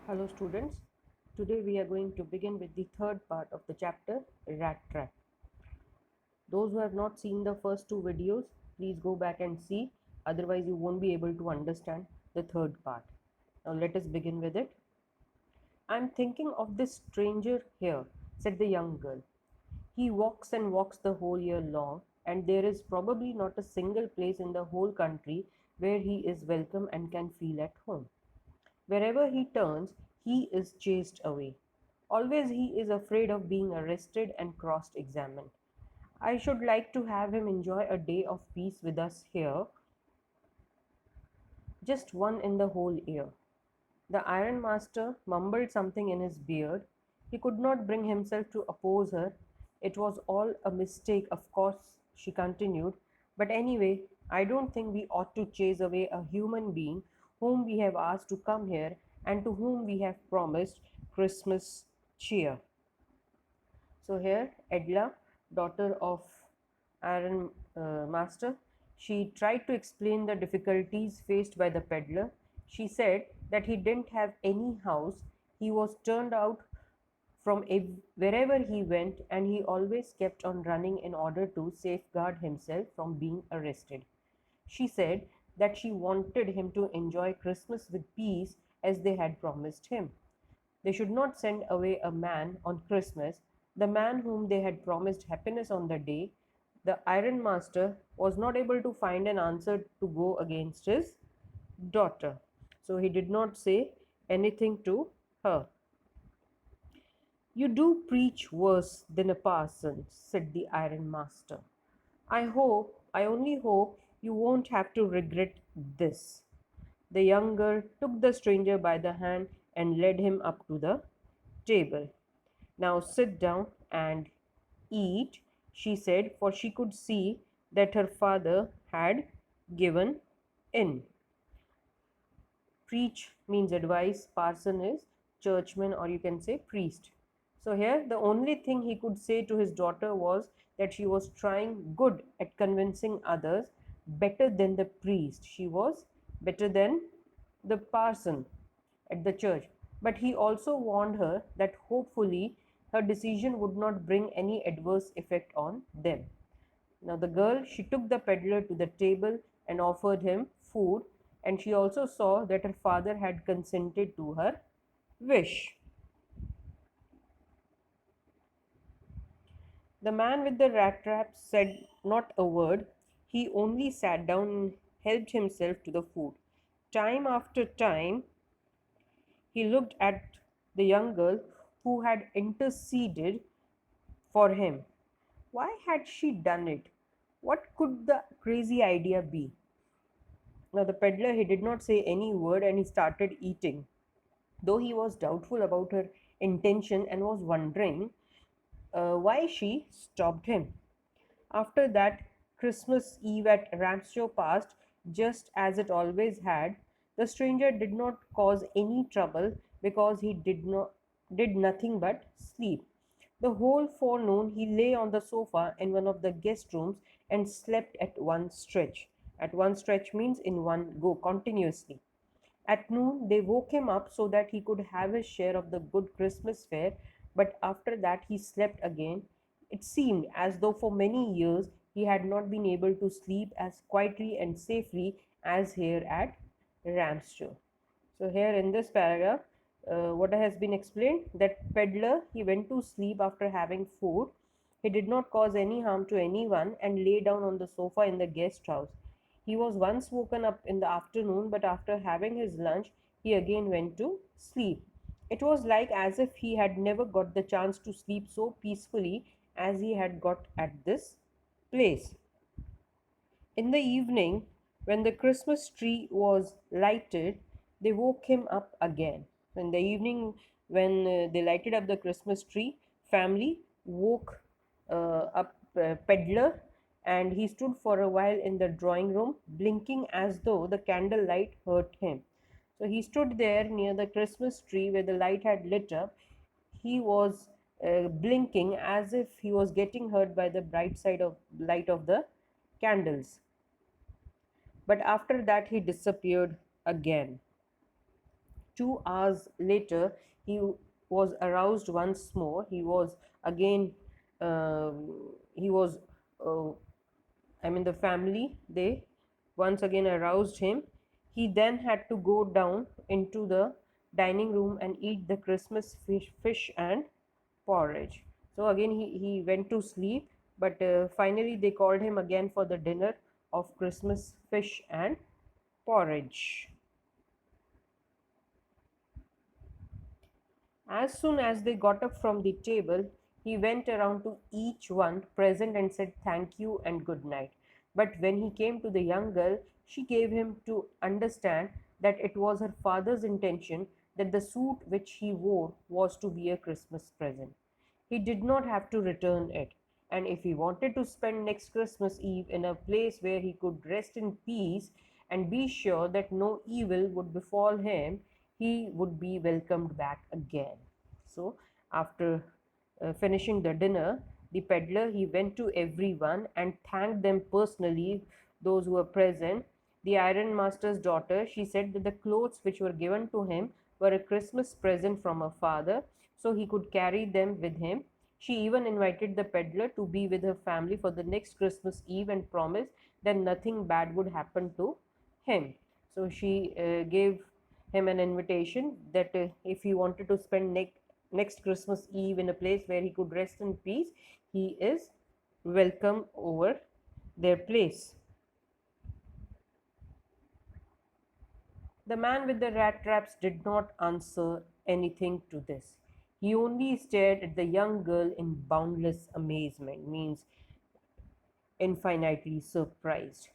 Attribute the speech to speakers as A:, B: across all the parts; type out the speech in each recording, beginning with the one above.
A: Hello students, today we are going to begin with the third part of the chapter Rat Trap. Those who have not seen the first two videos, please go back and see, otherwise you won't be able to understand the third part. Now let us begin with it. I'm thinking of this stranger here, said the young girl. He walks and walks the whole year long, and there is probably not a single place in the whole country where he is welcome and can feel at home. Wherever he turns, he is chased away. Always he is afraid of being arrested and cross examined. I should like to have him enjoy a day of peace with us here, just one in the whole year. The ironmaster mumbled something in his beard. He could not bring himself to oppose her. It was all a mistake, of course, she continued. But anyway, I don't think we ought to chase away a human being whom we have asked to come here and to whom we have promised Christmas cheer. So here, Edla, daughter of Iron Master, she tried to explain the difficulties faced by the peddler. She said that he didn't have any house. He was turned out from wherever he went, and he always kept on running in order to safeguard himself from being arrested. She said that she wanted him to enjoy Christmas with peace as they had promised him. They should not send away a man on Christmas, the man whom they had promised happiness on the day. The ironmaster was not able to find an answer to go against his daughter. So he did not say anything to her. You do preach worse than a parson, said the ironmaster. I only hope you won't have to regret this. The young girl took the stranger by the hand and led him up to the table. Now sit down and eat, she said, for she could see that her father had given in. Preach means advice, parson is churchman, or you can say priest. So here the only thing he could say to his daughter was that she was trying good at convincing others, better than the priest. She was better than the parson at the church. But he also warned her that hopefully her decision would not bring any adverse effect on them. Now the girl, she took the peddler to the table and offered him food, and she also saw that her father had consented to her wish. The man with the rat trap said not a word. He only sat down and helped himself to the food. Time after time, he looked at the young girl who had interceded for him. Why had she done it? What could the crazy idea be? Now, the peddler, he did not say any word and he started eating. Though he was doubtful about her intention and was wondering why she stopped him. After that, Christmas Eve at Ramshaw passed just as it always had. The stranger did not cause any trouble because he did nothing but sleep. The whole forenoon he lay on the sofa in one of the guest rooms and slept at one stretch. At one stretch means in one go continuously. At noon, they woke him up so that he could have his share of the good Christmas fare, but after that he slept again. It seemed as though for many years he had not been able to sleep as quietly and safely as here at Ramshaw. So, here in this paragraph, what has been explained, that peddler, he went to sleep after having food. He did not cause any harm to anyone and lay down on the sofa in the guest house. He was once woken up in the afternoon, but after having his lunch, he again went to sleep. It was like as if he had never got the chance to sleep so peacefully as he had got at this place. In the evening, when the Christmas tree was lighted, they woke him up again. In the evening, when they lighted up the Christmas tree, family woke up Peddler, and he stood for a while in the drawing room, blinking as though the candlelight hurt him. So he stood there near the Christmas tree where the light had lit up. He was blinking as if he was getting hurt by the bright side of light of the candles. But after that, he disappeared again. 2 hours later, he was aroused once more. He was again, he was, the family, they once again aroused him. He then had to go down into the dining room and eat the Christmas fish and porridge. So again, he went to sleep, but finally they called him again for the dinner of Christmas fish and porridge. As soon as they got up from the table, he went around to each one present and said thank you and good night. But when he came to the young girl, she gave him to understand that it was her father's intention that the suit which he wore was to be a Christmas present. He did not have to return it, and if he wanted to spend next Christmas Eve in a place where he could rest in peace and be sure that no evil would befall him, he would be welcomed back again. So, after finishing the dinner, the peddler he went to everyone and thanked them personally, those who were present. The ironmaster's daughter, she said that the clothes which were given to him were a Christmas present from her father, so he could carry them with him. She even invited the peddler to be with her family for the next Christmas Eve and promised that nothing bad would happen to him. So she gave him an invitation that if he wanted to spend next Christmas Eve in a place where he could rest in peace, he is welcome over their place. The man with the rat traps did not answer anything to this. He only stared at the young girl in boundless amazement, means infinitely surprised.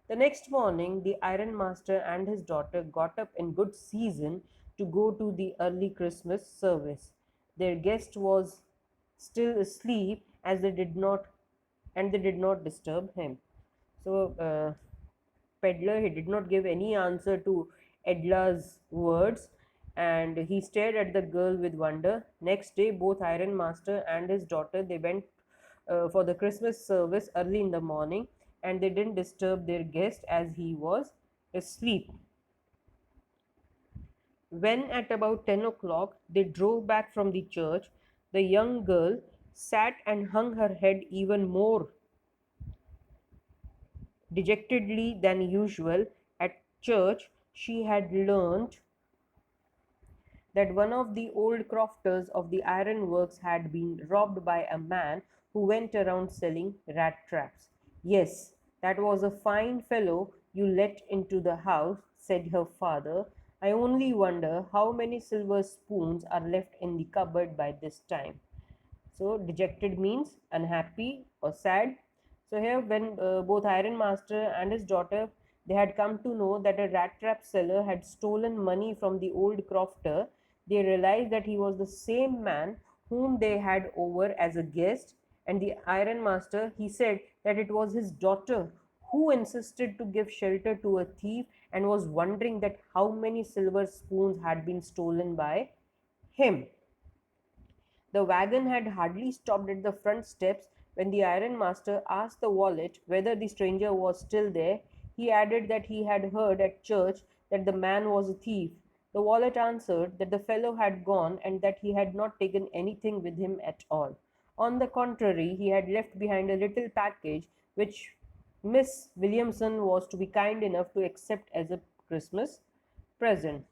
A: The next morning, the ironmaster and his daughter got up in good season to go to the early Christmas service. Their guest was still asleep as they did not disturb him. So, peddler he did not give any answer to Edla's words, and he stared at the girl with wonder. Next day, both ironmaster and his daughter they went for the Christmas service early in the morning, and they didn't disturb their guest as he was asleep. When at about 10 o'clock they drove back from the church, the young girl sat and hung her head even more dejectedly than usual. At church, she had learnt that one of the old crofters of the ironworks had been robbed by a man who went around selling rat traps. Yes, that was a fine fellow you let into the house, said her father. I only wonder how many silver spoons are left in the cupboard by this time. So dejected means unhappy or sad. So here, when both ironmaster and his daughter they had come to know that a rat trap seller had stolen money from the old crofter, they realized that he was the same man whom they had over as a guest. And the ironmaster he said that it was his daughter who insisted to give shelter to a thief and was wondering that how many silver spoons had been stolen by him. The wagon had hardly stopped at the front steps when the ironmaster asked the valet whether the stranger was still there. He added that he had heard at church that the man was a thief. The valet answered that the fellow had gone and that he had not taken anything with him at all. On the contrary, he had left behind a little package which Miss Williamson was to be kind enough to accept as a Christmas present.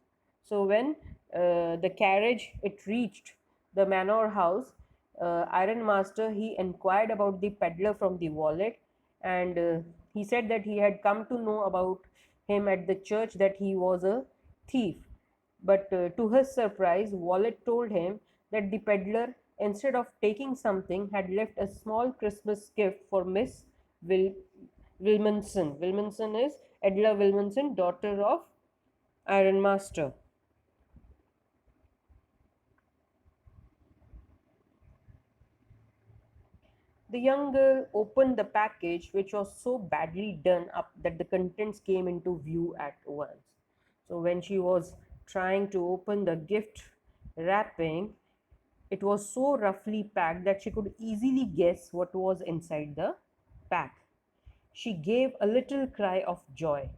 A: So when the carriage it reached the manor house, ironmaster he inquired about the peddler from the valet, and he said that he had come to know about him at the church that he was a thief. But to his surprise, valet told him that the peddler, instead of taking something, had left a small Christmas gift for Miss Wilmanson. Wilmanson is Edla Wilmanson, daughter of Ironmaster. The young girl opened the package, which was so badly done up that the contents came into view at once. So, when she was trying to open the gift wrapping, it was so roughly packed that she could easily guess what was inside the pack. She gave a little cry of joy.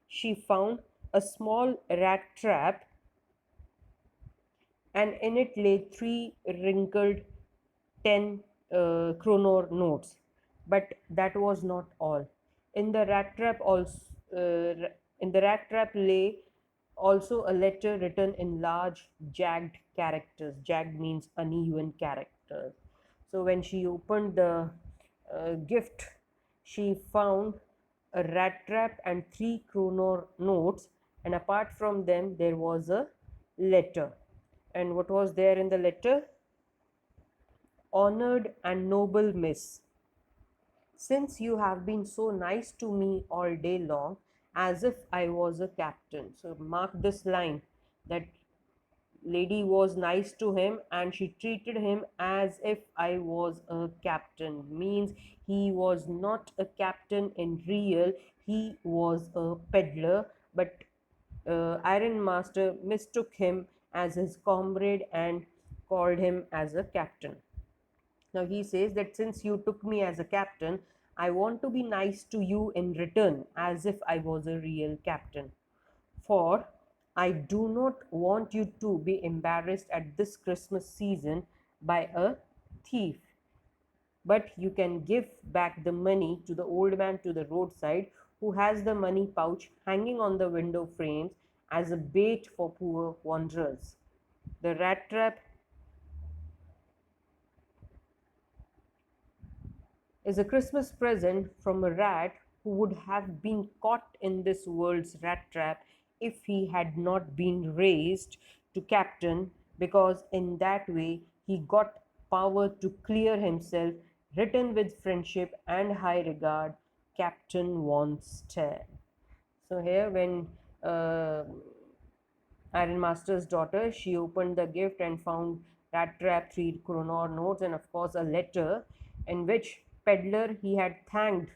A: She found a small rat trap and in it lay three wrinkled 10 kronor notes. But that was not all. In the rat trap also, in the rat trap lay also a letter written in large jagged characters. Jagged means uneven characters. So when she opened the gift, she found a rat trap and three kronor notes, and apart from them, there was a letter. And what was there in the letter? Honored and noble miss, since you have been so nice to me all day long, as if I was a captain. So mark this line, that lady was nice to him and she treated him as if I was a captain. Means he was not a captain in real, he was a peddler, but Iron Master mistook him as his comrade and called him as a captain. Now he says that since you took me as a captain, I want to be nice to you in return as if I was a real captain. For I do not want you to be embarrassed at this Christmas season by a thief. But you can give back the money to the old man to the roadside who has the money pouch hanging on the window frames as a bait for poor wanderers. The rat trap is a Christmas present from a rat who would have been caught in this world's rat trap if he had not been raised to captain, because in that way he got power to clear himself, written with friendship and high regard, Captain Von Stair. So here when uh, Iron Master's daughter, she opened the gift and found rat trap, three kronor notes, and of course a letter in which peddler he had thanked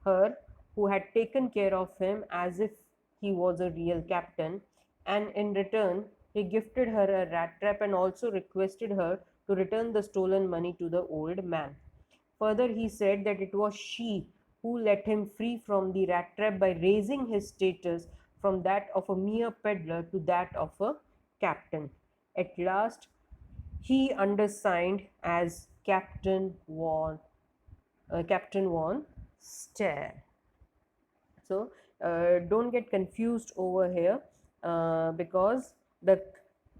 A: her who had taken care of him as if he was a real captain, and in return he gifted her a rat trap and also requested her to return the stolen money to the old man. Further, he said that it was she who let him free from the rat trap by raising his status from that of a mere peddler to that of a captain. At last, he undersigned as Captain Von Stair. So don't get confused over here, because the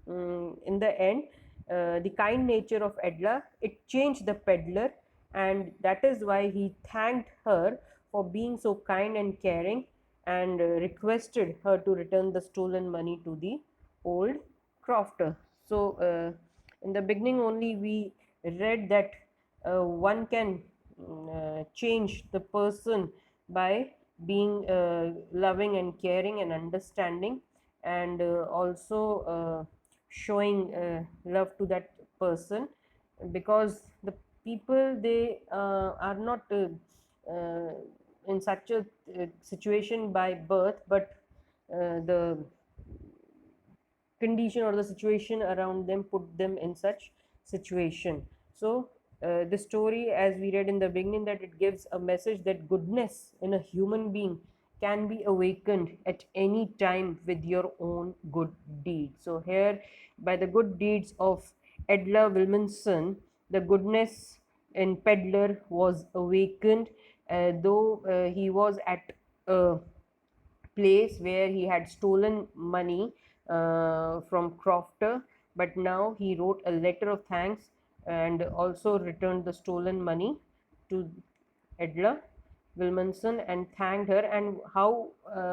A: in the end, the kind nature of Edla, it changed the peddler, and that is why he thanked her for being so kind and caring, and requested her to return the stolen money to the old crofter. So in the beginning only we read that one can change the person by being loving and caring and understanding, and also showing love to that person, because the people, they are not uh, in such a situation by birth, but the condition or the situation around them put them in such situation. So the story, as we read in the beginning, that it gives a message that goodness in a human being can be awakened at any time with your own good deeds. So here, by the good deeds of Edla Wilmanson, the goodness in Peddler was awakened, though he was at a place where he had stolen money from Crofter, but now he wrote a letter of thanks and also returned the stolen money to Edla Wilmanson and thanked her. And how,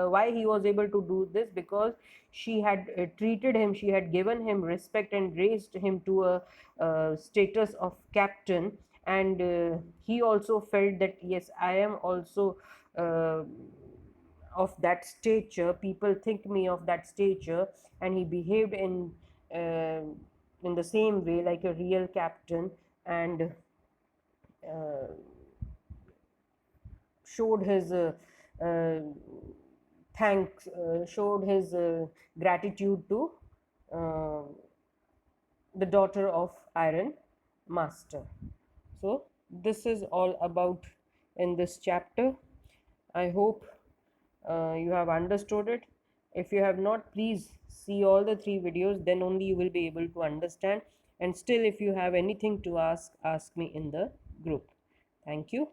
A: why he was able to do this? Because she had treated him, she had given him respect and raised him to a status of captain, and he also felt that yes, I am also of that stature, people think me of that stature, and he behaved uh, in the same way like a real captain, and uh, showed his uh, thanks, showed his gratitude to uh, the daughter of Iron Master. So this is all about in this chapter. I hope you have understood it, If you have not, please see all the 3 videos, then only you will be able to understand. And still, if you have anything to ask me in the group. Thank you.